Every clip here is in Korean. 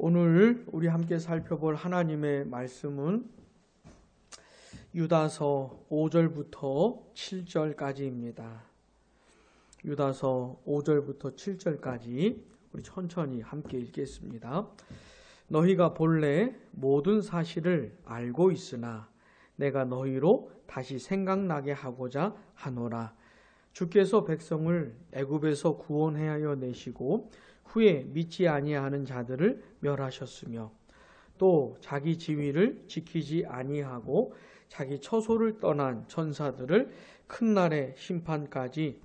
오늘 우리 함께 살펴볼 하나님의 말씀은 유다서 5절부터 7절까지입니다. 유다서 5절부터 7절까지 우리 천천히 함께 읽겠습니다. 너희가 본래 모든 사실을 알고 있으나 내가 너희로 다시 생각나게 하고자 하노라. 주께서 백성을 애굽에서 구원하여 내시고 후에 믿지 아니하는 자들을 멸하셨으며 또 자기 지위를 지키지 아니하고 자기 처소를 떠난 천사들을 큰 날의 심판까지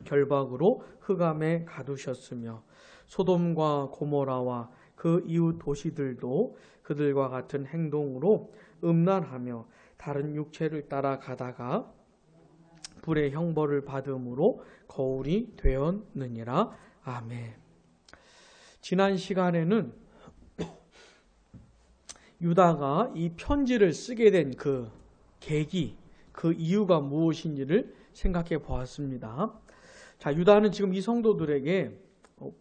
결박으로 흑암에 가두셨으며 소돔과 고모라와 그 이웃 도시들도 그들과 같은 행동으로 음란하며 다른 육체를 따라가다가 불의 형벌을 받음으로 거울이 되었느니라. 아멘. 지난 시간에는 유다가 이 편지를 쓰게 된 그 계기, 그 이유가 무엇인지를 생각해 보았습니다. 자, 유다는 지금 이 성도들에게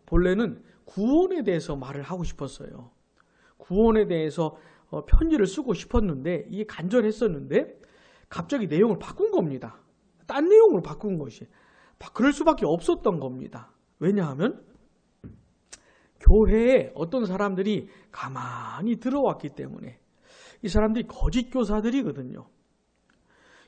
본래는 구원에 대해서 말을 하고 싶었어요. 구원에 대해서 편지를 쓰고 싶었는데 이게 간절했었는데 갑자기 내용을 바꾼 겁니다. 딴 내용으로 바꾼 것이. 그럴 수밖에 없었던 겁니다. 왜냐하면 교회에 어떤 사람들이 가만히 들어왔기 때문에 이 사람들이 거짓 교사들이거든요.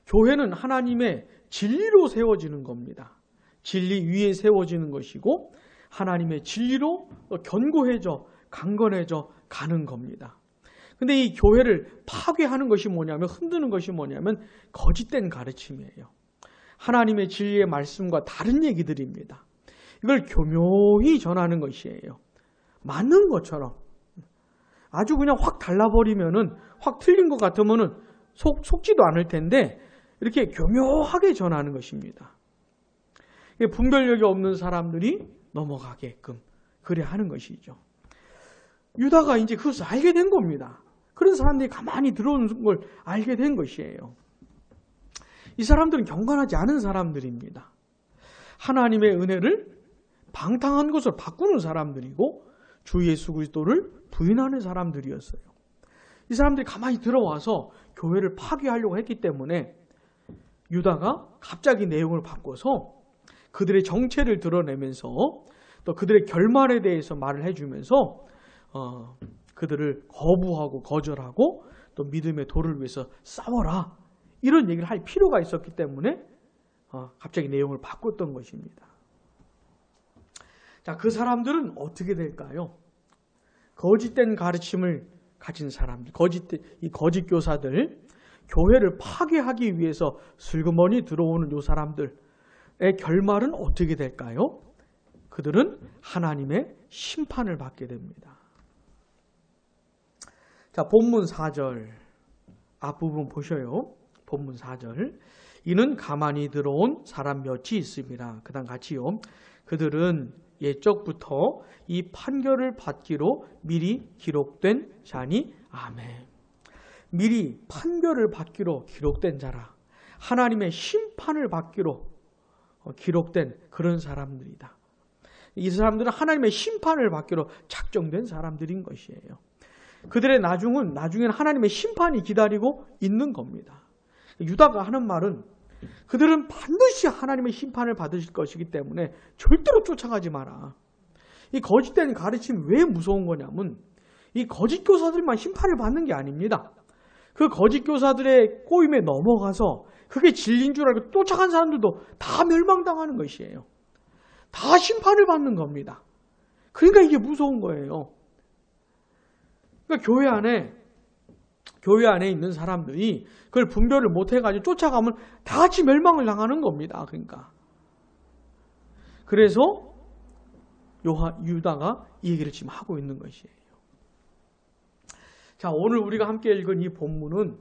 교회는 하나님의 진리로 세워지는 겁니다. 진리 위에 세워지는 것이고 하나님의 진리로 견고해져 강건해져 가는 겁니다. 근데 이 교회를 파괴하는 것이 뭐냐면 흔드는 것이 뭐냐면 거짓된 가르침이에요. 하나님의 진리의 말씀과 다른 얘기들입니다. 이걸 교묘히 전하는 것이에요. 맞는 것처럼. 아주 그냥 확 달라버리면은 확 틀린 것 같으면은 속지도 않을 텐데 이렇게 교묘하게 전하는 것입니다. 분별력이 없는 사람들이 넘어가게끔 그래 하는 것이죠. 유다가 이제 그것을 알게 된 겁니다. 그런 사람들이 가만히 들어오는 걸 알게 된 것이에요. 이 사람들은 경건하지 않은 사람들입니다. 하나님의 은혜를 방탕한 것으로 바꾸는 사람들이고 주 예수 그리스도를 부인하는 사람들이었어요. 이 사람들이 가만히 들어와서 교회를 파괴하려고 했기 때문에 유다가 갑자기 내용을 바꿔서 그들의 정체를 드러내면서 또 그들의 결말에 대해서 말을 해주면서 그들을 거부하고 거절하고 또 믿음의 도를 위해서 싸워라. 이런 얘기를 할 필요가 있었기 때문에 갑자기 내용을 바꿨던 것입니다. 자, 그 사람들은 어떻게 될까요? 거짓된 가르침을 가진 사람들, 이 거짓 교사들, 교회를 파괴하기 위해서 슬그머니 들어오는 이 사람들의 결말은 어떻게 될까요? 그들은 하나님의 심판을 받게 됩니다. 자, 본문 4절 앞부분 보셔요. 본문 4절. 이는 가만히 들어온 사람 몇이 있습니다. 그 다음 같이요. 그들은 옛적부터 이 판결을 받기로 미리 기록된 자니. 아멘. 미리 판결을 받기로 기록된 자라. 하나님의 심판을 받기로 기록된 그런 사람들이다. 이 사람들은 하나님의 심판을 받기로 작정된 사람들인 것이에요. 그들의 나중에는 하나님의 심판이 기다리고 있는 겁니다. 유다가 하는 말은 그들은 반드시 하나님의 심판을 받으실 것이기 때문에 절대로 쫓아가지 마라. 이 거짓된 가르침이 왜 무서운 거냐면 이 거짓 교사들만 심판을 받는 게 아닙니다. 그 거짓 교사들의 꼬임에 넘어가서 그게 진리인 줄 알고 쫓아간 사람들도 다 멸망당하는 것이에요. 다 심판을 받는 겁니다. 그러니까 이게 무서운 거예요. 그러니까 교회 안에 있는 사람들이 그걸 분별을 못 해가지고 쫓아가면 다 같이 멸망을 당하는 겁니다. 그러니까. 그래서 유다가 이 얘기를 지금 하고 있는 것이에요. 자, 오늘 우리가 함께 읽은 이 본문은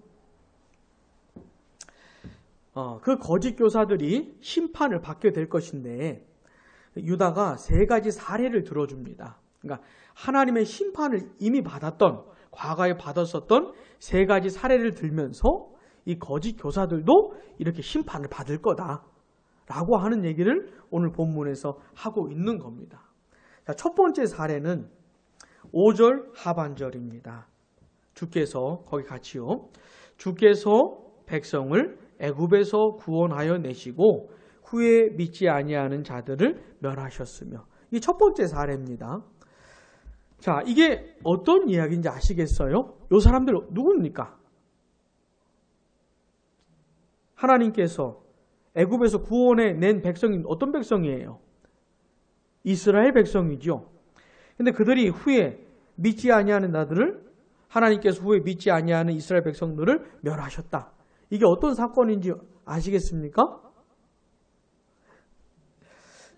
그 거짓 교사들이 심판을 받게 될 것인데 유다가 세 가지 사례를 들어줍니다. 그러니까 하나님의 심판을 이미 받았던 과거에 받았었던 세 가지 사례를 들면서 이 거짓 교사들도 이렇게 심판을 받을 거다라고 하는 얘기를 오늘 본문에서 하고 있는 겁니다. 자, 첫 번째 사례는 5절 하반절입니다. 주께서 거기 같이요. 주께서 백성을 애굽에서 구원하여 내시고 후에 믿지 아니하는 자들을 멸하셨으며. 이 첫 번째 사례입니다. 자, 이게 어떤 이야기인지 아시겠어요? 이 사람들 누굽니까? 하나님께서 애굽에서 구원해 낸 백성이 어떤 백성이에요? 이스라엘 백성이죠. 근데 그들이 후에 믿지 아니하는 자들을, 하나님께서 후에 믿지 아니하는 이스라엘 백성들을 멸하셨다. 이게 어떤 사건인지 아시겠습니까?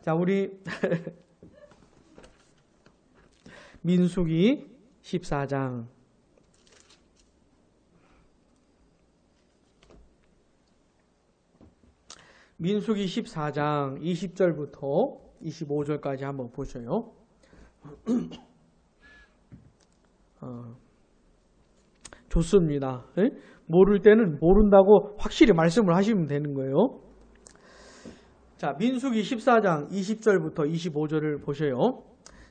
자, 우리 민수기 14장 민수기 14장 20절부터 25절까지 한번 보셔요. 좋습니다. 에? 모를 때는 모른다고 확실히 말씀을 하시면 되는 거예요. 자, 민수기 14장 20절부터 25절을 보셔요.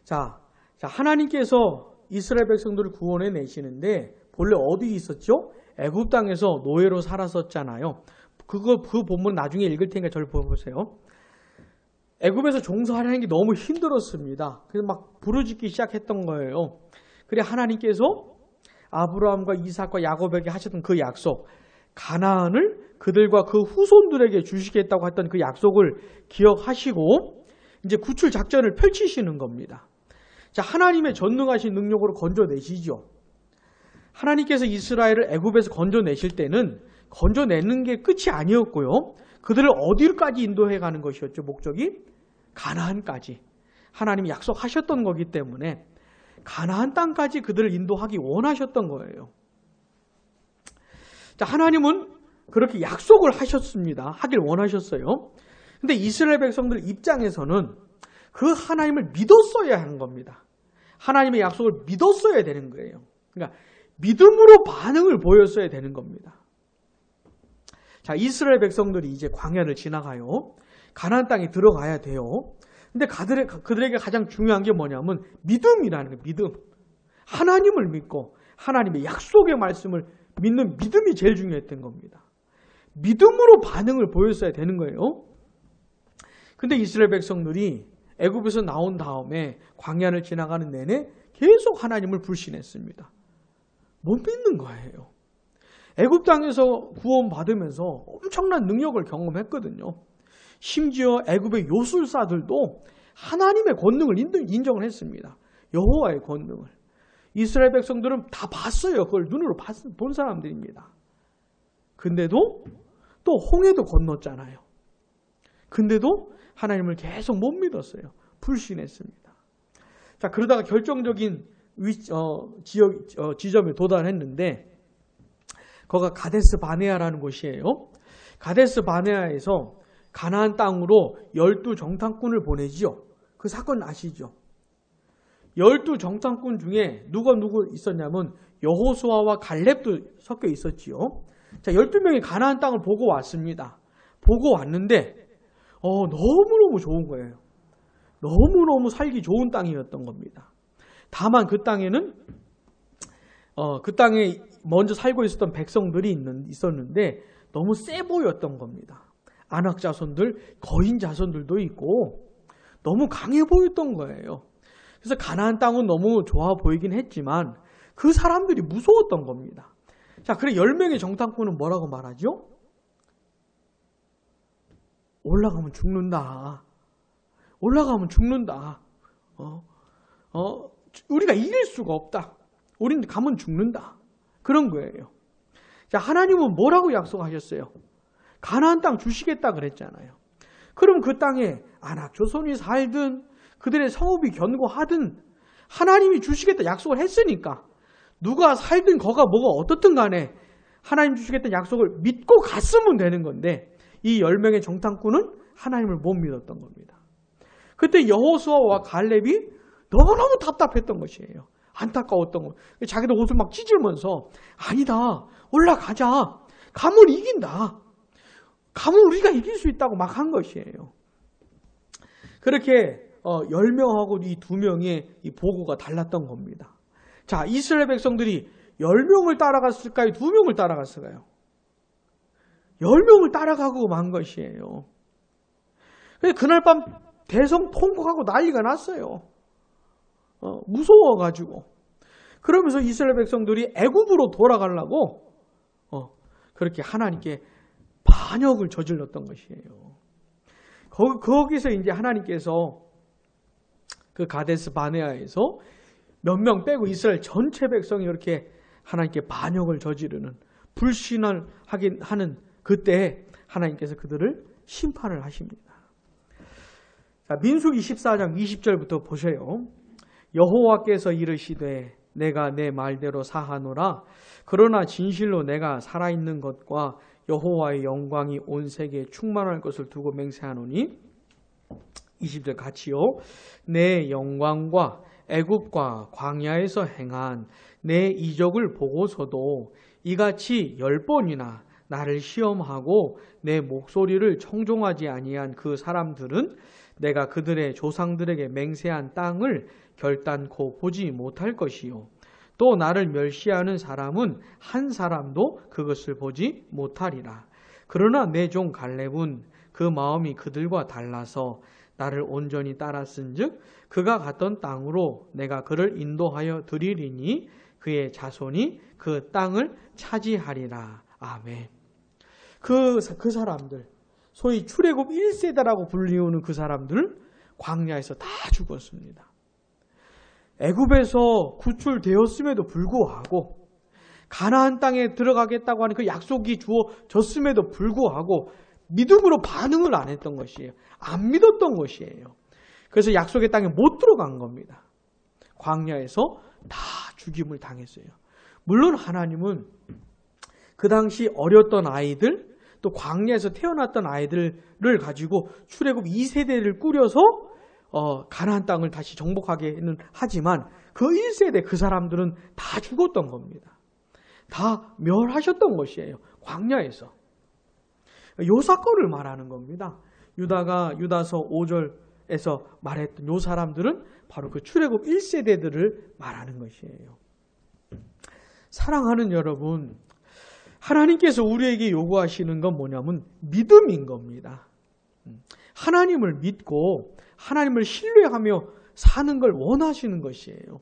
자, 하나님께서 이스라엘 백성들을 구원해 내시는데 본래 어디 있었죠? 애굽 땅에서 노예로 살았었잖아요. 그 본문 나중에 읽을 테니까 저를 보세요. 애굽에서 종사하는 게 너무 힘들었습니다. 그래서 막 부르짖기 시작했던 거예요. 그래 하나님께서 아브라함과 이삭과 야곱에게 하셨던 그 약속, 가나안을 그들과 그 후손들에게 주시겠다고 했던 그 약속을 기억하시고 이제 구출 작전을 펼치시는 겁니다. 자, 하나님의 전능하신 능력으로 건져내시죠. 하나님께서 이스라엘을 애굽에서 건져내실 때는 건져내는 게 끝이 아니었고요. 그들을 어디까지 인도해 가는 것이었죠. 목적이 가나안까지. 하나님이 약속하셨던 거기 때문에 가나안 땅까지 그들을 인도하기 원하셨던 거예요. 자, 하나님은 그렇게 약속을 하셨습니다. 하길 원하셨어요. 근데 이스라엘 백성들 입장에서는 그 하나님을 믿었어야 하는 겁니다. 하나님의 약속을 믿었어야 되는 거예요. 그러니까 믿음으로 반응을 보였어야 되는 겁니다. 자, 이스라엘 백성들이 이제 광야를 지나가요. 가나안 땅에 들어가야 돼요. 근데 그들에게 가장 중요한 게 뭐냐면 믿음이라는 거예요. 믿음. 하나님을 믿고 하나님의 약속의 말씀을 믿는 믿음이 제일 중요했던 겁니다. 믿음으로 반응을 보였어야 되는 거예요. 근데 이스라엘 백성들이 애굽에서 나온 다음에 광야를 지나가는 내내 계속 하나님을 불신했습니다. 못 믿는 거예요. 애굽 땅에서 구원받으면서 엄청난 능력을 경험했거든요. 심지어 애굽의 요술사들도 하나님의 권능을 인정을 했습니다. 여호와의 권능을. 이스라엘 백성들은 다 봤어요. 그걸 눈으로 본 사람들입니다. 근데도 또 홍해도 건넜잖아요. 근데도 하나님을 계속 못 믿었어요. 불신했습니다. 자, 그러다가 결정적인 지점에 도달했는데 거기가 가데스 바네아라는 곳이에요. 가데스 바네아에서 가나안 땅으로 12정탐꾼을 보내지요. 그 사건 아시죠? 12정탐꾼 중에 누구 있었냐면 여호수아와 갈렙도 섞여 있었지요. 자, 12명이 가나안 땅을 보고 왔습니다. 보고 왔는데 너무너무 좋은 거예요. 너무너무 살기 좋은 땅이었던 겁니다. 다만 그 땅에는 그 땅에 먼저 살고 있었던 백성들이 있었는데 너무 세 보였던 겁니다. 안악 자손들, 거인 자손들도 있고 너무 강해 보였던 거예요. 그래서 가나안 땅은 너무 좋아 보이긴 했지만 그 사람들이 무서웠던 겁니다. 자, 그래 10명의 정탐꾼은 뭐라고 말하죠? 올라가면 죽는다. 올라가면 죽는다. 우리가 이길 수가 없다. 우리는 가면 죽는다. 그런 거예요. 자, 하나님은 뭐라고 약속하셨어요? 가나안 땅 주시겠다 그랬잖아요. 그럼 그 땅에 안악 조손이 살든 그들의 성읍이 견고하든 하나님이 주시겠다 약속을 했으니까 누가 살든 거가 뭐가 어떻든 간에 하나님 주시겠다는 약속을 믿고 갔으면 되는 건데 이 10명의 정탐꾼은 하나님을 못 믿었던 겁니다. 그때 여호수아와 갈렙이 너무너무 답답했던 것이에요. 안타까웠던 거. 자기도 옷을 막 찢으면서 아니다. 올라가자. 가면 이긴다. 가면 우리가 이길 수 있다고 막 한 것이에요. 그렇게 10명하고 이 2명의 이 보고가 달랐던 겁니다. 자, 이스라엘 백성들이 10명을 따라갔을까요? 2명을 따라갔을까요? 10명을 따라가고 만 것이에요. 그날 밤 대성 통곡하고 난리가 났어요. 무서워가지고. 그러면서 이스라엘 백성들이 애굽으로 돌아가려고 그렇게 하나님께 반역을 저질렀던 것이에요. 거기서 이제 하나님께서 그 가데스 바네아에서 몇 명 빼고 이스라엘 전체 백성이 이렇게 하나님께 반역을 저지르는 불신을 하는 그때 하나님께서 그들을 심판을 하십니다. 자, 민수기 14장 20절부터 보세요. 여호와께서 이르시되 내가 내 말대로 사하노라. 그러나 진실로 내가 살아있는 것과 여호와의 영광이 온 세계에 충만할 것을 두고 맹세하노니 20절 같이요. 내 영광과 애굽과 광야에서 행한 내 이적을 보고서도 이같이 10번이나 나를 시험하고 내 목소리를 청종하지 아니한 그 사람들은 내가 그들의 조상들에게 맹세한 땅을 결단코 보지 못할 것이요. 또 나를 멸시하는 사람은 한 사람도 그것을 보지 못하리라. 그러나 내 종 갈렙은 그 마음이 그들과 달라서 나를 온전히 따랐은즉 그가 갔던 땅으로 내가 그를 인도하여 드리리니 그의 자손이 그 땅을 차지하리라. 아멘. 그 사람들, 소위 출애굽 1세대라고 불리우는 그 사람들 광야에서 다 죽었습니다. 애굽에서 구출되었음에도 불구하고 가나안 땅에 들어가겠다고 하는 그 약속이 주어졌음에도 불구하고 믿음으로 반응을 안 했던 것이에요. 안 믿었던 것이에요. 그래서 약속의 땅에 못 들어간 겁니다. 광야에서 다 죽임을 당했어요. 물론 하나님은 그 당시 어렸던 아이들, 또 광야에서 태어났던 아이들을 가지고 출애굽 2세대를 꾸려서 가나안 땅을 다시 정복하게는 하지만 그 1세대 그 사람들은 다 죽었던 겁니다. 다 멸하셨던 것이에요. 광야에서. 요 사건을 말하는 겁니다. 유다서 5절에서 말했던 요 사람들은 바로 그 출애굽 1세대들을 말하는 것이에요. 사랑하는 여러분, 하나님께서 우리에게 요구하시는 건 뭐냐면 믿음인 겁니다. 하나님을 믿고 하나님을 신뢰하며 사는 걸 원하시는 것이에요.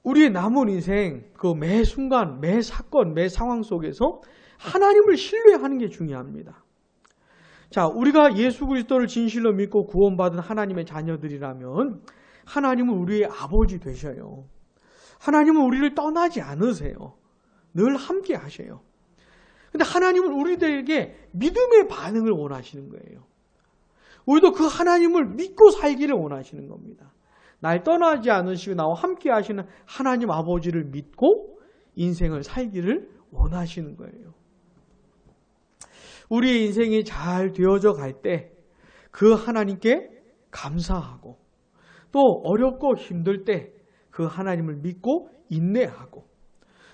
우리의 남은 인생 그 매 순간, 매 사건, 매 상황 속에서 하나님을 신뢰하는 게 중요합니다. 자, 우리가 예수 그리스도를 진실로 믿고 구원받은 하나님의 자녀들이라면 하나님은 우리의 아버지 되셔요. 하나님은 우리를 떠나지 않으세요. 늘 함께 하셔요. 근데 하나님은 우리들에게 믿음의 반응을 원하시는 거예요. 우리도 그 하나님을 믿고 살기를 원하시는 겁니다. 날 떠나지 않으시고 나와 함께 하시는 하나님 아버지를 믿고 인생을 살기를 원하시는 거예요. 우리의 인생이 잘 되어져 갈 때 그 하나님께 감사하고 또 어렵고 힘들 때 그 하나님을 믿고 인내하고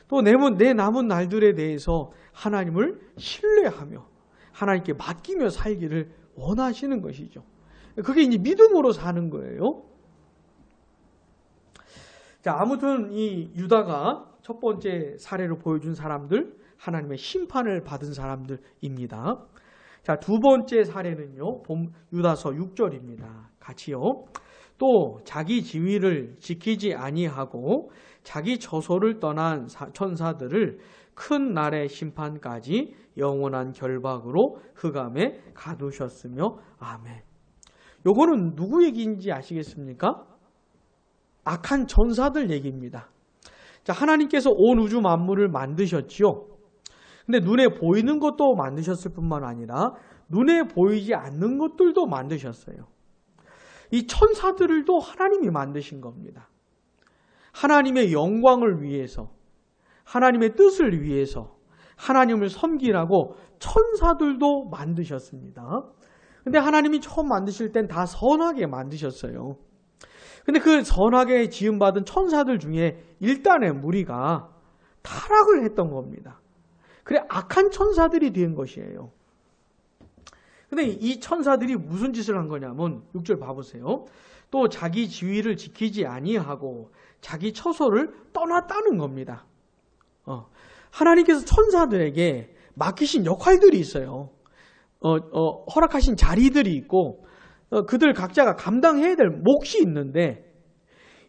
또 내 남은 날들에 대해서 하나님을 신뢰하며 하나님께 맡기며 살기를 원하시는 것이죠. 그게 이제 믿음으로 사는 거예요. 자, 아무튼 이 유다가 첫 번째 사례로 보여준 사람들, 하나님의 심판을 받은 사람들입니다. 자, 두 번째 사례는요, 유다서 6절입니다. 같이요. 또 자기 지위를 지키지 아니하고 자기 처소를 떠난 천사들을 큰 날의 심판까지 영원한 결박으로 흑암에 가두셨으며 아멘. 요거는 누구 얘기인지 아시겠습니까? 악한 천사들 얘기입니다. 자, 하나님께서 온 우주 만물을 만드셨지요. 근데 눈에 보이는 것도 만드셨을 뿐만 아니라 눈에 보이지 않는 것들도 만드셨어요. 이 천사들도 하나님이 만드신 겁니다. 하나님의 영광을 위해서, 하나님의 뜻을 위해서 하나님을 섬기라고 천사들도 만드셨습니다. 근데 하나님이 처음 만드실 땐 다 선하게 만드셨어요. 근데 그 선하게 지음받은 천사들 중에 일단의 무리가 타락을 했던 겁니다. 그래 악한 천사들이 된 것이에요. 근데 이 천사들이 무슨 짓을 한 거냐면 6절 봐보세요. 또 자기 지위를 지키지 아니하고 자기 처소를 떠났다는 겁니다. 하나님께서 천사들에게 맡기신 역할들이 있어요. 허락하신 자리들이 있고 그들 각자가 감당해야 될 몫이 있는데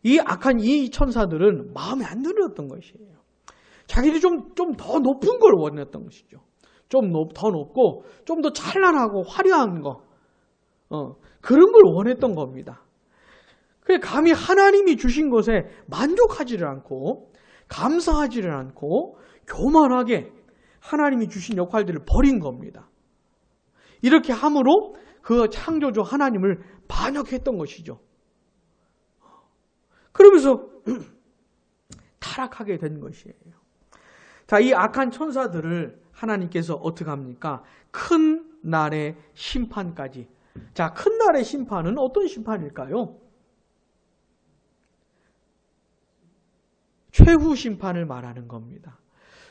이 악한 이 천사들은 마음에 안 들었던 것이에요. 자기들이 좀 더 높은 걸 원했던 것이죠. 좀 더 높고 좀 더 찬란하고 화려한 거 그런 걸 원했던 겁니다. 그래 감히 하나님이 주신 것에 만족하지를 않고 감사하지를 않고 교만하게 하나님이 주신 역할들을 버린 겁니다. 이렇게 함으로 그 창조주 하나님을 반역했던 것이죠. 그러면서 타락하게 된 것이에요. 자, 이 악한 천사들을 하나님께서 어떻게 합니까? 큰 날의 심판까지. 자, 큰 날의 심판은 어떤 심판일까요? 최후 심판을 말하는 겁니다.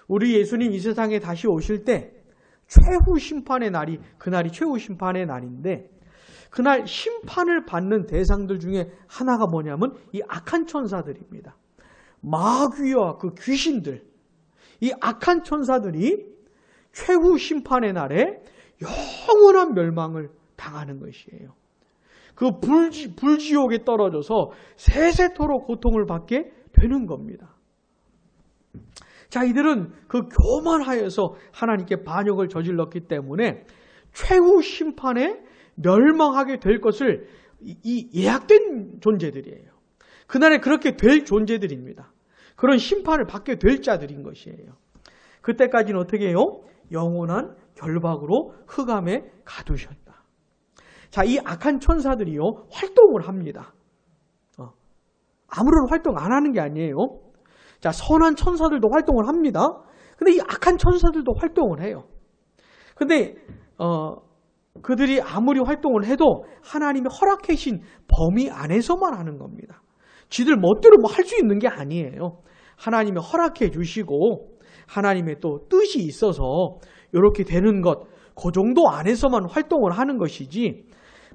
우리 예수님 이 세상에 다시 오실 때 최후 심판의 날이 그날이 최후 심판의 날인데 그날 심판을 받는 대상들 중에 하나가 뭐냐면 이 악한 천사들입니다. 마귀와 그 귀신들, 이 악한 천사들이 최후 심판의 날에 영원한 멸망을 당하는 것이에요. 그 불지옥에 떨어져서 세세토록 고통을 받게 되는 겁니다. 자, 이들은 그 교만하여서 하나님께 반역을 저질렀기 때문에 최후 심판에 멸망하게 될 것을 이 예약된 존재들이에요. 그날에 그렇게 될 존재들입니다. 그런 심판을 받게 될 자들인 것이에요. 그때까지는 어떻게 해요? 영원한 결박으로 흑암에 가두셨다. 자, 이 악한 천사들이요 활동을 합니다. 아무런 활동 안 하는 게 아니에요. 자, 선한 천사들도 활동을 합니다. 근데 이 악한 천사들도 활동을 해요. 근데 그들이 아무리 활동을 해도 하나님이 허락해 주신 범위 안에서만 하는 겁니다. 지들 멋대로 뭐 할 수 있는 게 아니에요. 하나님이 허락해 주시고 하나님의 또 뜻이 있어서 이렇게 되는 것, 그 정도 안에서만 활동을 하는 것이지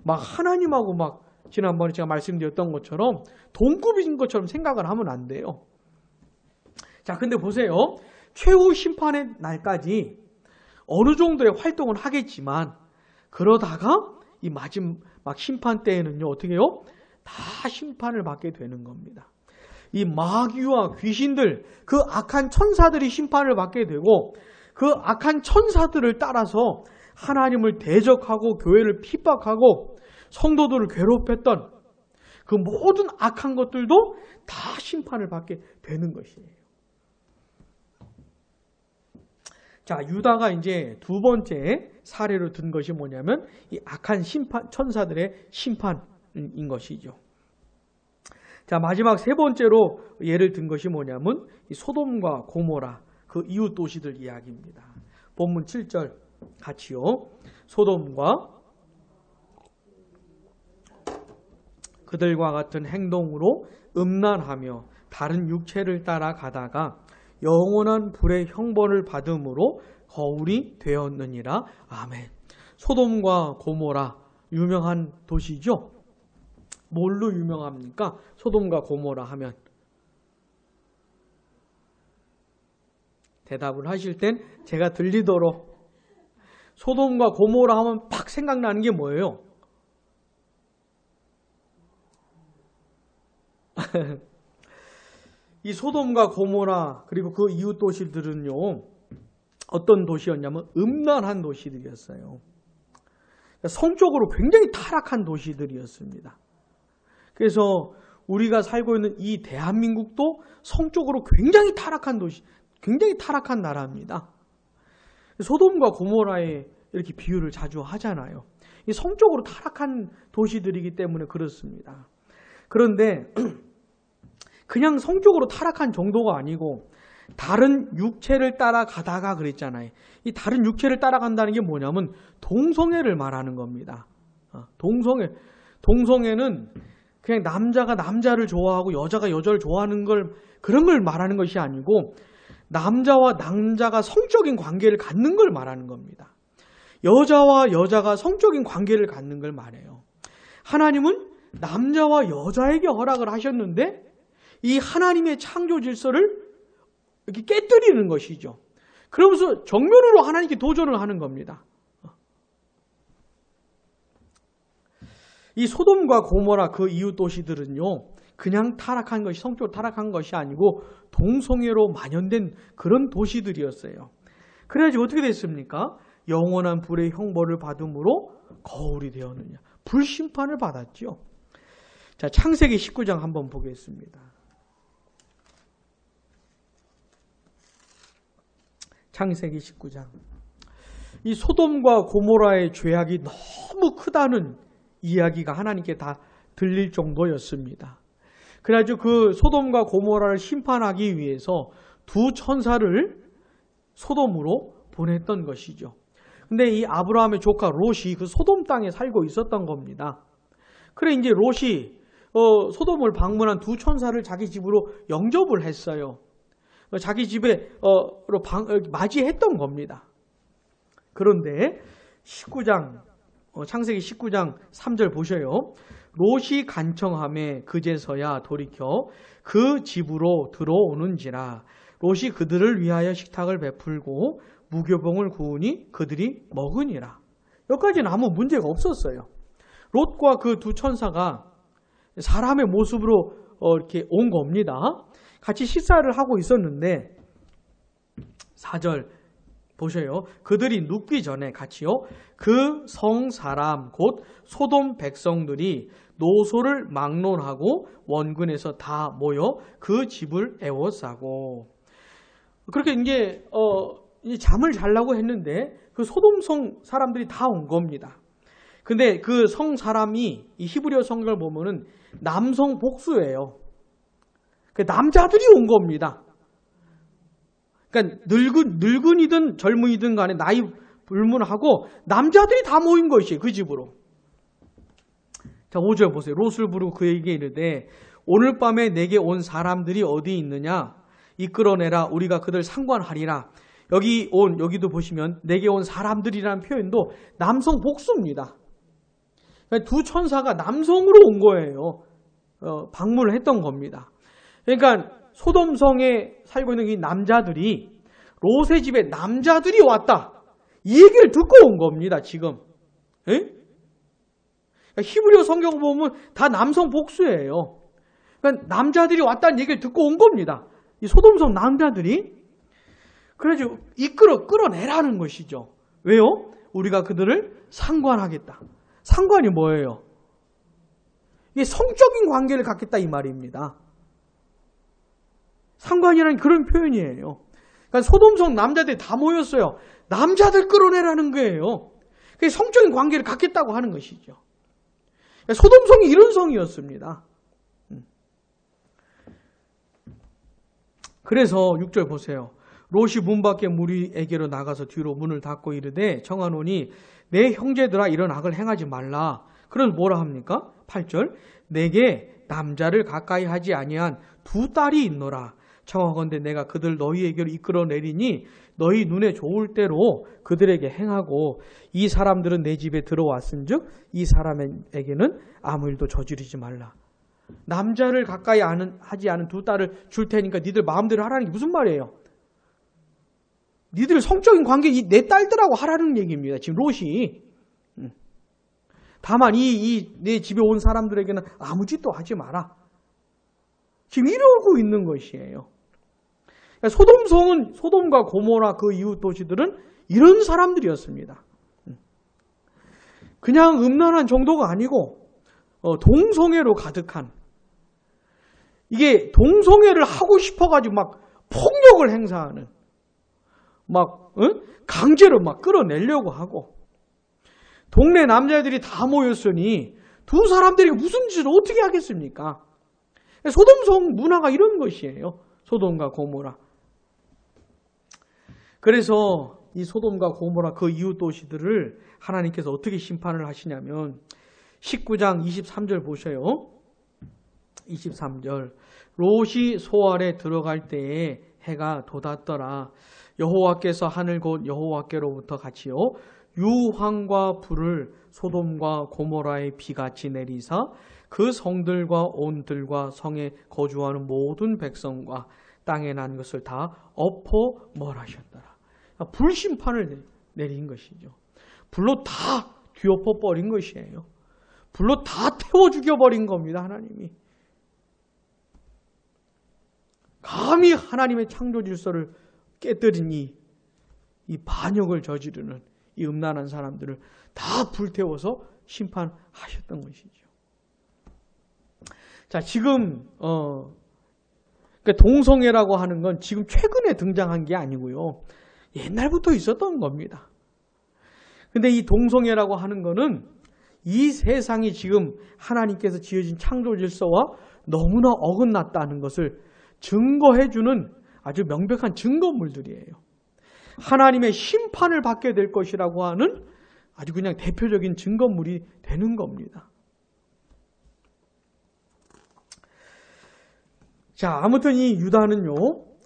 막 하나님하고 막 지난번에 제가 말씀드렸던 것처럼 동급인 것처럼 생각을 하면 안 돼요. 자, 근데 보세요. 최후 심판의 날까지 어느 정도의 활동을 하겠지만 그러다가 이 마지막 심판 때에는요 어떻게 해요? 다 심판을 받게 되는 겁니다. 이 마귀와 귀신들, 그 악한 천사들이 심판을 받게 되고 그 악한 천사들을 따라서 하나님을 대적하고 교회를 핍박하고 성도들을 괴롭혔던 그 모든 악한 것들도 다 심판을 받게 되는 것이에요. 자, 유다가 이제 두 번째 사례로 든 것이 뭐냐면 이 악한 천사들의 심판인 것이죠. 자, 마지막 세 번째로 예를 든 것이 뭐냐면 이 소돔과 고모라 그 이웃 도시들 이야기입니다. 본문 7절 같이요. 소돔과 그들과 같은 행동으로 음란하며 다른 육체를 따라가다가 영원한 불의 형벌을 받음으로 거울이 되었느니라. 아멘. 소돔과 고모라 유명한 도시죠. 뭘로 유명합니까? 소돔과 고모라 하면 대답을 하실 땐 제가 들리도록 소돔과 고모라 하면 팍 생각나는 게 뭐예요? 이 소돔과 고모라 그리고 그 이웃 도시들은요 어떤 도시였냐면 음란한 도시들이었어요. 성적으로 굉장히 타락한 도시들이었습니다. 그래서 우리가 살고 있는 이 대한민국도 성적으로 굉장히 타락한 도시, 굉장히 타락한 나라입니다. 소돔과 고모라에 이렇게 비유를 자주 하잖아요. 이 성적으로 타락한 도시들이기 때문에 그렇습니다. 그런데 그냥 성적으로 타락한 정도가 아니고 다른 육체를 따라가다가 그랬잖아요. 이 다른 육체를 따라간다는 게 뭐냐면 동성애를 말하는 겁니다. 동성애는 그냥 남자가 남자를 좋아하고 여자가 여자를 좋아하는 걸 그런 걸 말하는 것이 아니고 남자와 남자가 성적인 관계를 갖는 걸 말하는 겁니다. 여자와 여자가 성적인 관계를 갖는 걸 말해요. 하나님은 남자와 여자에게 허락을 하셨는데 이 하나님의 창조 질서를 이렇게 깨뜨리는 것이죠. 그러면서 정면으로 하나님께 도전을 하는 겁니다. 이 소돔과 고모라 그 이웃 도시들은요, 그냥 타락한 것이, 성적으로 타락한 것이 아니고 동성애로 만연된 그런 도시들이었어요. 그래가지고 어떻게 됐습니까? 영원한 불의 형벌을 받음으로 거울이 되었느냐. 불심판을 받았죠. 자, 창세기 19장 한번 보겠습니다. 창세기 19장. 이 소돔과 고모라의 죄악이 너무 크다는 이야기가 하나님께 다 들릴 정도였습니다. 그래가지고 그 소돔과 고모라를 심판하기 위해서 두 천사를 소돔으로 보냈던 것이죠. 근데 이 아브라함의 조카 롯이 그 소돔 땅에 살고 있었던 겁니다. 그래 이제 롯이 소돔을 방문한 두 천사를 자기 집으로 영접을 했어요. 자기 집에 맞이했던 겁니다. 그런데 19장 창세기 19장 3절 보셔요. 롯이 간청함에 그제서야 돌이켜 그 집으로 들어오는지라. 롯이 그들을 위하여 식탁을 베풀고 무교봉을 구우니 그들이 먹으니라. 여기까지는 아무 문제가 없었어요. 롯과 그 두 천사가 사람의 모습으로 이렇게 온 겁니다. 같이 식사를 하고 있었는데 4절 보셔요. 그들이 눕기 전에 같이요. 그 성 사람 곧 소돔 백성들이 노소를 막론하고 원근에서 다 모여 그 집을 에워싸고 그렇게 이제 잠을 자려고 했는데 그 소돔성 사람들이 다 온 겁니다. 근데 그 성 사람이 이 히브리어 성경을 보면은 남성 복수예요. 그 남자들이 온 겁니다. 그러니까 늙은이든 젊은이든 간에 나이 불문하고 남자들이 다 모인 것이에요. 그 집으로. 자, 5절 보세요. 롯을 부르고 그에게 이르되 오늘 밤에 내게 온 사람들이 어디 있느냐? 이끌어내라. 우리가 그들 상관하리라. 여기도 보시면 내게 온 사람들이라는 표현도 남성 복수입니다. 그러니까 두 천사가 남성으로 온 거예요. 방문을 했던 겁니다. 그러니까 소돔성에 살고 있는 이 남자들이 롯의 집에 남자들이 왔다. 이 얘기를 듣고 온 겁니다. 지금. 에? 그러니까 히브리어 성경 보면 다 남성 복수예요. 그러니까 남자들이 왔다는 얘기를 듣고 온 겁니다. 이 소돔성 남자들이. 그래서 끌어내라는 것이죠. 왜요? 우리가 그들을 상관하겠다. 상관이 뭐예요? 이게 성적인 관계를 갖겠다 이 말입니다. 상관이라는 그런 표현이에요. 그러니까 소돔성 남자들이 다 모였어요. 남자들 끌어내라는 거예요. 그게 성적인 관계를 갖겠다고 하는 것이죠. 그러니까 소돔성이 이런 성이었습니다. 그래서 6절 보세요. 롯이 문 밖에 무리에게로 나가서 뒤로 문을 닫고 이르되 청하노니 내 형제들아 이런 악을 행하지 말라. 그럼 뭐라 합니까? 8절 내게 남자를 가까이 하지 아니한 두 딸이 있노라. 청하건대 내가 그들 너희에게로 이끌어내리니 너희 눈에 좋을 대로 그들에게 행하고 이 사람들은 내 집에 들어왔은즉 이 사람에게는 아무 일도 저지르지 말라. 남자를 가까이 하지 않은 두 딸을 줄 테니까 니들 마음대로 하라는 게 무슨 말이에요? 니들 성적인 관계 내 딸들하고 하라는 얘기입니다. 지금 롯이. 다만 내 집에 온 사람들에게는 아무 짓도 하지 마라. 지금 이러고 있는 것이에요. 소돔과 고모라 그 이웃 도시들은 이런 사람들이었습니다. 그냥 음란한 정도가 아니고 동성애로 가득한, 이게 동성애를 하고 싶어가지고 막 폭력을 행사하는, 강제로 끌어내려고 하고, 동네 남자들이 다 모였으니 두 사람들이 무슨 짓을 어떻게 하겠습니까? 소돔성 문화가 이런 것이에요. 소돔과 고모라. 그래서 이 소돔과 고모라 그 이웃 도시들을 하나님께서 어떻게 심판을 하시냐면 19장 23절 보셔요. 23절 롯이 소알에 들어갈 때에 해가 돋았더라. 여호와께서 하늘 곧 여호와께로부터 같이요 유황과 불을 소돔과 고모라의 비같이 내리사 그 성들과 온들과 성에 거주하는 모든 백성과 땅에 난 것을 다 엎어 멸하셨더라. 불심판을 내린 것이죠. 불로 다 뒤엎어 버린 것이에요. 불로 다 태워 죽여버린 겁니다. 하나님이. 감히 하나님의 창조 질서를 깨뜨린 이 반역을 저지르는 이 음란한 사람들을 다 불태워서 심판하셨던 것이죠. 자, 지금 그러니까 동성애라고 하는 건 지금 최근에 등장한 게 아니고요. 옛날부터 있었던 겁니다. 근데 이 동성애라고 하는 거는 이 세상이 지금 하나님께서 지어진 창조 질서와 너무나 어긋났다는 것을 증거해주는 아주 명백한 증거물들이에요. 하나님의 심판을 받게 될 것이라고 하는 아주 그냥 대표적인 증거물이 되는 겁니다. 자, 아무튼 이 유다는요,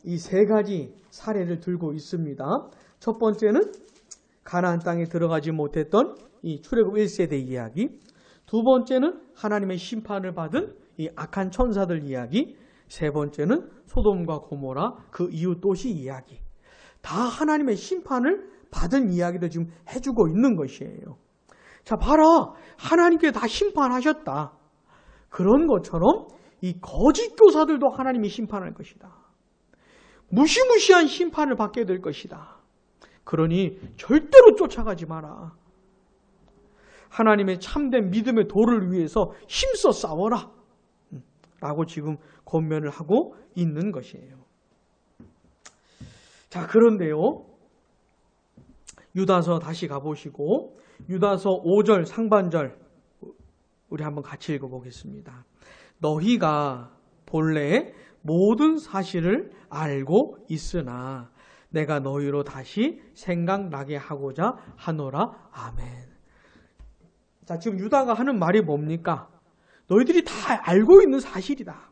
이 세 가지 사례를 들고 있습니다. 첫 번째는 가나안 땅에 들어가지 못했던 이 출애굽 1세대 이야기. 두 번째는 하나님의 심판을 받은 이 악한 천사들 이야기. 세 번째는 소돔과 고모라 그 이웃 도시 이야기. 다 하나님의 심판을 받은 이야기를 지금 해주고 있는 것이에요. 자, 봐라. 하나님께 다 심판하셨다. 그런 것처럼 이 거짓 교사들도 하나님이 심판할 것이다. 무시무시한 심판을 받게 될 것이다. 그러니 절대로 쫓아가지 마라. 하나님의 참된 믿음의 도를 위해서 힘써 싸워라. 라고 지금 권면을 하고 있는 것이에요. 자, 그런데요. 유다서 다시 가보시고 유다서 5절 상반절 우리 한번 같이 읽어보겠습니다. 너희가 본래 모든 사실을 알고 있으나 내가 너희로 다시 생각나게 하고자 하노라. 아멘. 자, 지금 유다가 하는 말이 뭡니까? 너희들이 다 알고 있는 사실이다.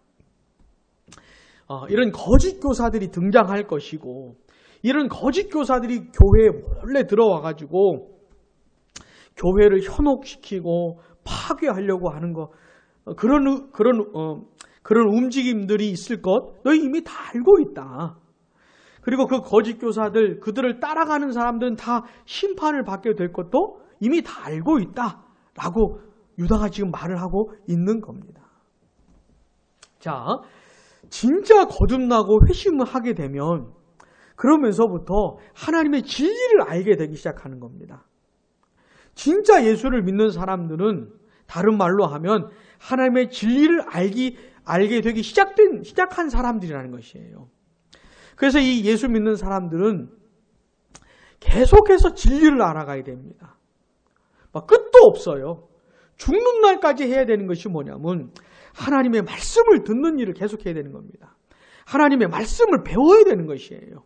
이런 거짓 교사들이 등장할 것이고 이런 거짓 교사들이 교회에 몰래 들어와가지고 교회를 현혹시키고 파괴하려고 하는 거 그런 움직임들이 있을 것 너희 이미 다 알고 있다. 그리고 그 거짓 교사들 그들을 따라가는 사람들은 다 심판을 받게 될 것도 이미 다 알고 있다라고 유다가 지금 말을 하고 있는 겁니다. 자, 진짜 거듭나고 회심을 하게 되면 그러면서부터 하나님의 진리를 알게 되기 시작하는 겁니다. 진짜 예수를 믿는 사람들은 다른 말로 하면 하나님의 진리를 알게 되기 시작한 사람들이라는 것이에요. 그래서 이 예수 믿는 사람들은 계속해서 진리를 알아가야 됩니다. 끝도 없어요. 죽는 날까지 해야 되는 것이 뭐냐면 하나님의 말씀을 듣는 일을 계속해야 되는 겁니다. 하나님의 말씀을 배워야 되는 것이에요.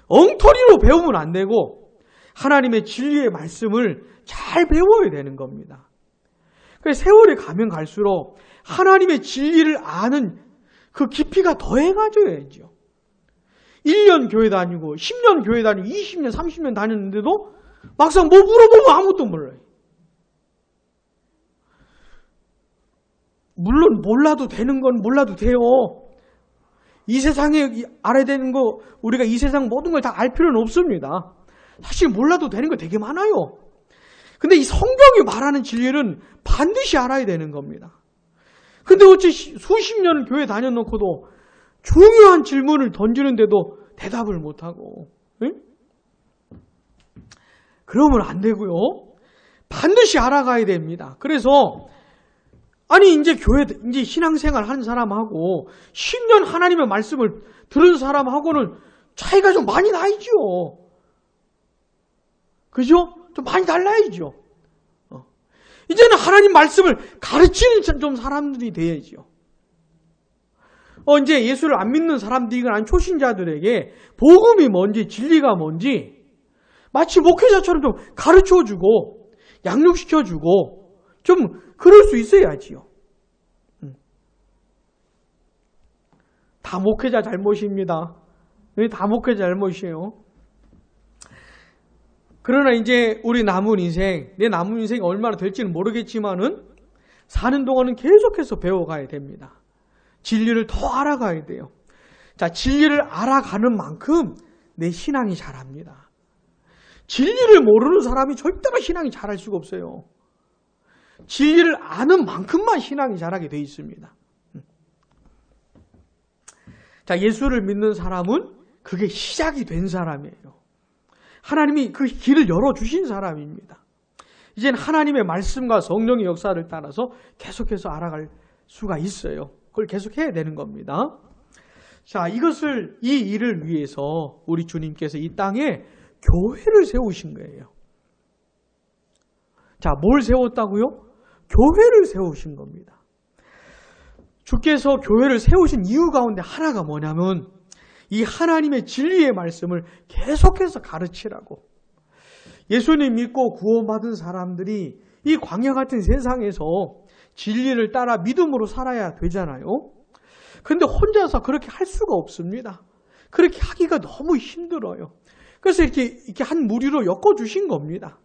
엉터리로 배우면 안 되고 하나님의 진리의 말씀을 잘 배워야 되는 겁니다. 그래서 세월이 가면 갈수록 하나님의 진리를 아는 그 깊이가 더해가져야죠. 1년 교회 다니고 10년 교회 다니고 20년 30년 다녔는데도 막상 뭐 물어보면 아무것도 몰라요. 물론 몰라도 되는 건 몰라도 돼요. 이 세상에 알아야 되는 거 우리가 이 세상 모든 걸 다 알 필요는 없습니다. 사실 몰라도 되는 거 되게 많아요. 근데 이 성경이 말하는 진리는 반드시 알아야 되는 겁니다. 근데 어째 수십 년을 교회 다녀놓고도 중요한 질문을 던지는데도 대답을 못하고, 응? 그러면 안 되고요. 반드시 알아가야 됩니다. 그래서 아니 이제 신앙생활 한 사람하고 10년 하나님의 말씀을 들은 사람하고는 차이가 좀 많이 나죠. 그죠? 좀 많이 달라야죠. 이제는 하나님 말씀을 가르치는 좀 사람들이 돼야죠. 이제 예수를 안 믿는 사람들이건 아니 초신자들에게 복음이 뭔지 진리가 뭔지 마치 목회자처럼 좀 가르쳐주고 양육시켜주고 좀 그럴 수 있어야지요. 다 목회자 잘못입니다. 다 목회자 잘못이에요. 그러나 이제 우리 남은 인생, 내 남은 인생이 얼마나 될지는 모르겠지만은 사는 동안은 계속해서 배워가야 됩니다. 진리를 더 알아가야 돼요. 자, 진리를 알아가는 만큼 내 신앙이 자랍니다. 진리를 모르는 사람이 절대로 신앙이 자랄 수가 없어요. 진리를 아는 만큼만 신앙이 자라게 돼 있습니다. 자, 예수를 믿는 사람은 그게 시작이 된 사람이에요. 하나님이 그 길을 열어주신 사람입니다. 이젠 하나님의 말씀과 성령의 역사를 따라서 계속해서 알아갈 수가 있어요. 그걸 계속해야 되는 겁니다. 자, 이 일을 위해서 우리 주님께서 이 땅에 교회를 세우신 거예요. 자, 뭘 세웠다고요? 교회를 세우신 겁니다. 주께서 교회를 세우신 이유 가운데 하나가 뭐냐면 이 하나님의 진리의 말씀을 계속해서 가르치라고. 예수님 믿고 구원받은 사람들이 이 광야 같은 세상에서 진리를 따라 믿음으로 살아야 되잖아요. 그런데 혼자서 그렇게 할 수가 없습니다. 그렇게 하기가 너무 힘들어요. 그래서 이렇게 한 무리로 엮어주신 겁니다.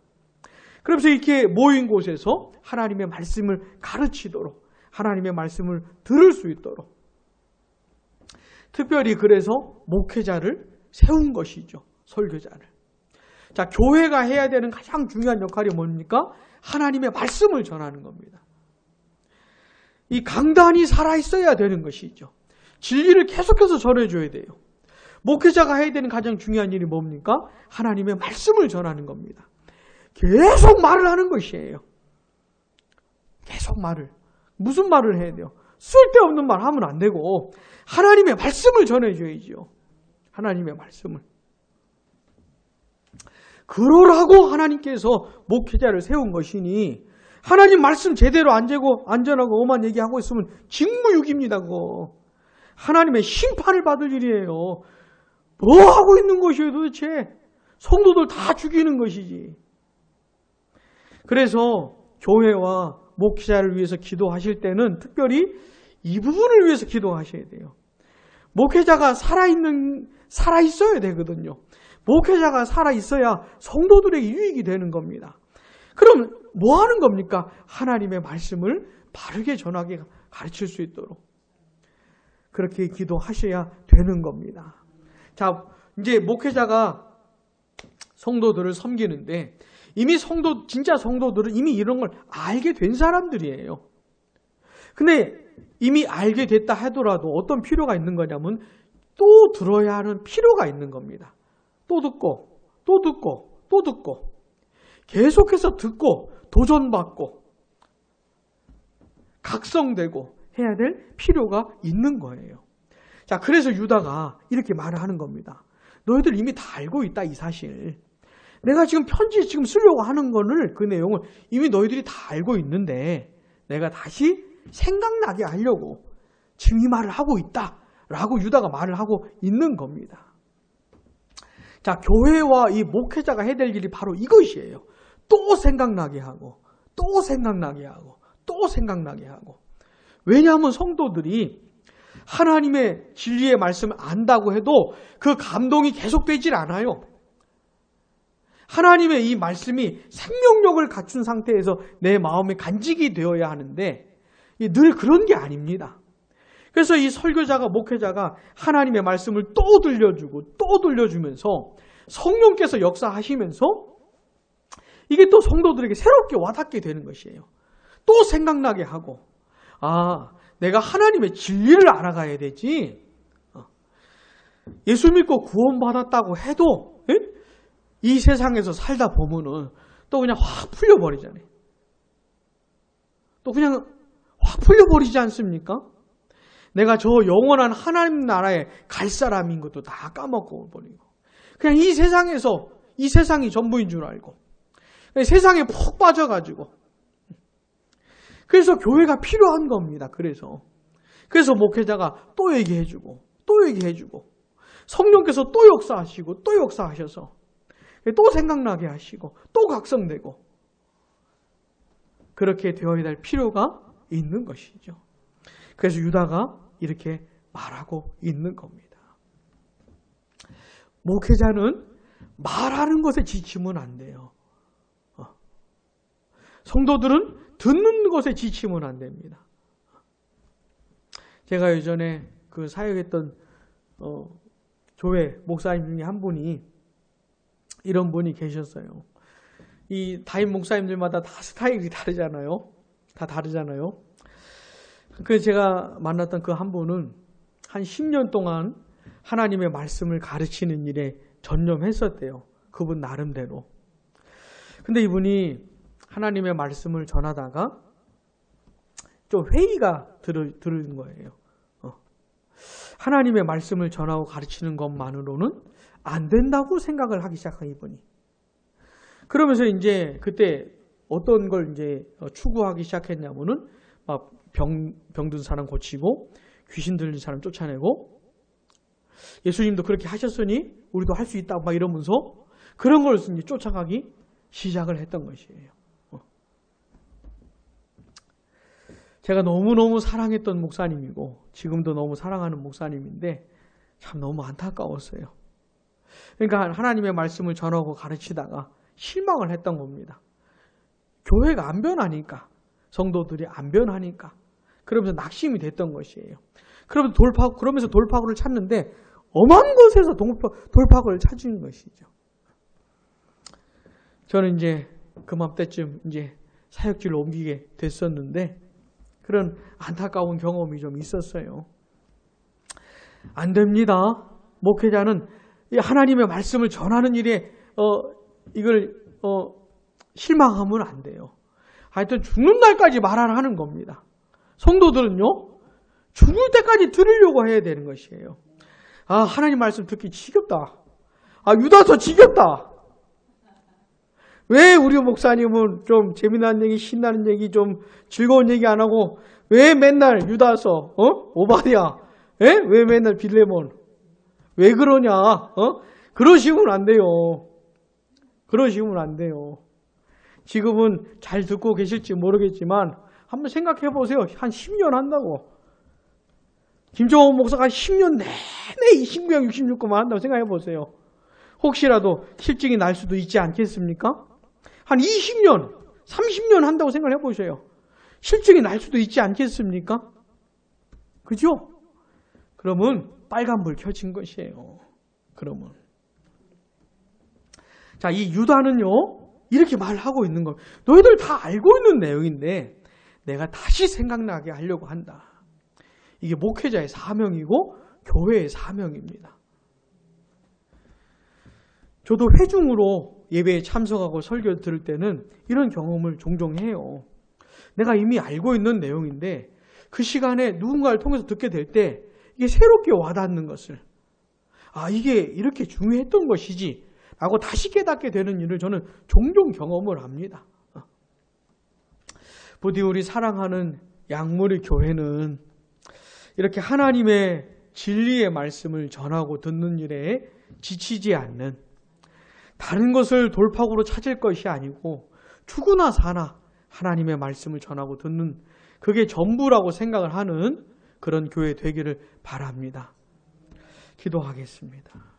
그러면서 이렇게 모인 곳에서 하나님의 말씀을 가르치도록, 하나님의 말씀을 들을 수 있도록, 특별히 그래서 목회자를 세운 것이죠. 설교자를. 자, 교회가 해야 되는 가장 중요한 역할이 뭡니까? 하나님의 말씀을 전하는 겁니다. 이 강단이 살아있어야 되는 것이죠. 진리를 계속해서 전해줘야 돼요. 목회자가 해야 되는 가장 중요한 일이 뭡니까? 하나님의 말씀을 전하는 겁니다. 계속 말을 하는 것이에요. 계속 말을. 무슨 말을 해야 돼요? 쓸데없는 말 하면 안 되고 하나님의 말씀을 전해줘야죠. 하나님의 말씀을. 그러라고 하나님께서 목회자를 세운 것이니 하나님 말씀 제대로 안 재고 안전하고 엄한 얘기하고 있으면 직무유기입니다. 그거. 하나님의 심판을 받을 일이에요. 뭐 하고 있는 것이에요 도대체? 성도들 다 죽이는 것이지. 그래서 교회와 목회자를 위해서 기도하실 때는 특별히 이 부분을 위해서 기도하셔야 돼요. 목회자가 살아있어야 되거든요. 목회자가 살아있어야 성도들에게 유익이 되는 겁니다. 그럼 뭐 하는 겁니까? 하나님의 말씀을 바르게 전하게 가르칠 수 있도록 그렇게 기도하셔야 되는 겁니다. 자, 이제 목회자가 성도들을 섬기는데 이미 진짜 성도들은 이미 이런 걸 알게 된 사람들이에요. 근데 이미 알게 됐다 하더라도 어떤 필요가 있는 거냐면 또 들어야 하는 필요가 있는 겁니다. 또 듣고, 또 듣고, 또 듣고, 계속해서 듣고, 도전받고, 각성되고 해야 될 필요가 있는 거예요. 자, 그래서 유다가 이렇게 말을 하는 겁니다. 너희들 이미 다 알고 있다, 이 사실. 내가 지금 편지 쓰려고 하는 거를, 그 내용을 이미 너희들이 다 알고 있는데, 내가 다시 생각나게 하려고 지금 이 말을 하고 있다, 라고 유다가 말을 하고 있는 겁니다. 자, 교회와 이 목회자가 해야 될 일이 바로 이것이에요. 또 생각나게 하고, 또 생각나게 하고, 또 생각나게 하고. 왜냐하면 성도들이 하나님의 진리의 말씀을 안다고 해도 그 감동이 계속되질 않아요. 하나님의 이 말씀이 생명력을 갖춘 상태에서 내 마음에 간직이 되어야 하는데 늘 그런 게 아닙니다. 그래서 이 설교자가, 목회자가 하나님의 말씀을 또 들려주고 또 들려주면서 성령께서 역사하시면서 이게 또 성도들에게 새롭게 와닿게 되는 것이에요. 또 생각나게 하고, 아, 내가 하나님의 진리를 알아가야 되지. 예수 믿고 구원받았다고 해도 이 세상에서 살다 보면은 또 그냥 확 풀려버리잖아요. 또 그냥 확 풀려버리지 않습니까? 내가 저 영원한 하나님 나라에 갈 사람인 것도 다 까먹고 버리고 그냥 이 세상이 전부인 줄 알고 세상에 푹 빠져가지고 그래서 교회가 필요한 겁니다. 그래서 목회자가 또 얘기해주고 또 얘기해주고 성령께서 또 역사하시고 또 역사하셔서 또 생각나게 하시고 또 각성되고 그렇게 되어야 될 필요가 있는 것이죠. 그래서 유다가 이렇게 말하고 있는 겁니다. 목회자는 말하는 것에 지치면 안 돼요. 성도들은 듣는 것에 지치면 안 됩니다. 제가 예전에 그 사역했던 교회 목사님 중에 한 분이 이런 분이 계셨어요. 이 담임 목사님들마다 다 스타일이 다르잖아요. 다 다르잖아요. 그래서 제가 만났던 그 한 분은 한 10년 동안 하나님의 말씀을 가르치는 일에 전념했었대요. 그분 나름대로. 근데 이분이 하나님의 말씀을 전하다가 좀 회의가 들은 거예요. 하나님의 말씀을 전하고 가르치는 것만으로는 안 된다고 생각을 하기 시작한 이분이. 그러면서 이제 그때 어떤 걸 이제 추구하기 시작했냐면은 막 병든 사람 고치고 귀신 들린 사람 쫓아내고 예수님도 그렇게 하셨으니 우리도 할 수 있다 막 이러면서 그런 걸 이제 쫓아가기 시작을 했던 것이에요. 제가 너무너무 사랑했던 목사님이고 지금도 너무 사랑하는 목사님인데 참 너무 안타까웠어요. 그러니까 하나님의 말씀을 전하고 가르치다가 실망을 했던 겁니다. 교회가 안 변하니까, 성도들이 안 변하니까 그러면서 낙심이 됐던 것이에요. 그러면서 돌파구를 찾는데 엄한 곳에서 돌파구를 찾은 것이죠. 저는 이제 그맘때쯤 이제 사역지를 옮기게 됐었는데 그런 안타까운 경험이 좀 있었어요. 안 됩니다. 목회자는 하나님의 말씀을 전하는 일에 실망하면 안 돼요. 하여튼 죽는 날까지 말하라 하는 겁니다. 성도들은요, 죽을 때까지 들으려고 해야 되는 것이에요. 아, 하나님 말씀 듣기 지겹다. 아, 유다서 지겹다. 왜 우리 목사님은 좀 재미난 얘기, 신나는 얘기, 좀 즐거운 얘기 안 하고 왜 맨날 유다서, 오바댜, 왜 맨날 빌레몬, 왜 그러냐, 그러시면 안 돼요. 그러시면 안 돼요. 지금은 잘 듣고 계실지 모르겠지만 한번 생각해 보세요. 한 10년 한다고. 김종원 목사가 10년 내내 이 신구약 66권만 한다고 생각해 보세요. 혹시라도 실증이 날 수도 있지 않겠습니까? 한 20년, 30년 한다고 생각해 보세요. 실증이 날 수도 있지 않겠습니까? 그죠? 그러면 빨간불 켜진 것이에요. 그러면. 자, 이 유다는요, 이렇게 말하고 있는 거. 너희들 다 알고 있는 내용인데 내가 다시 생각나게 하려고 한다. 이게 목회자의 사명이고 교회의 사명입니다. 저도 회중으로 예배에 참석하고 설교 들을 때는 이런 경험을 종종 해요. 내가 이미 알고 있는 내용인데 그 시간에 누군가를 통해서 듣게 될 때 이게 새롭게 와닿는 것을, 아, 이게 이렇게 중요했던 것이지 라고 다시 깨닫게 되는 일을 저는 종종 경험을 합니다. 부디 우리 사랑하는 양무리 교회는 이렇게 하나님의 진리의 말씀을 전하고 듣는 일에 지치지 않는, 다른 것을 돌파구로 찾을 것이 아니고 죽으나 사나 하나님의 말씀을 전하고 듣는, 그게 전부라고 생각을 하는 그런 교회 되기를 바랍니다. 기도하겠습니다.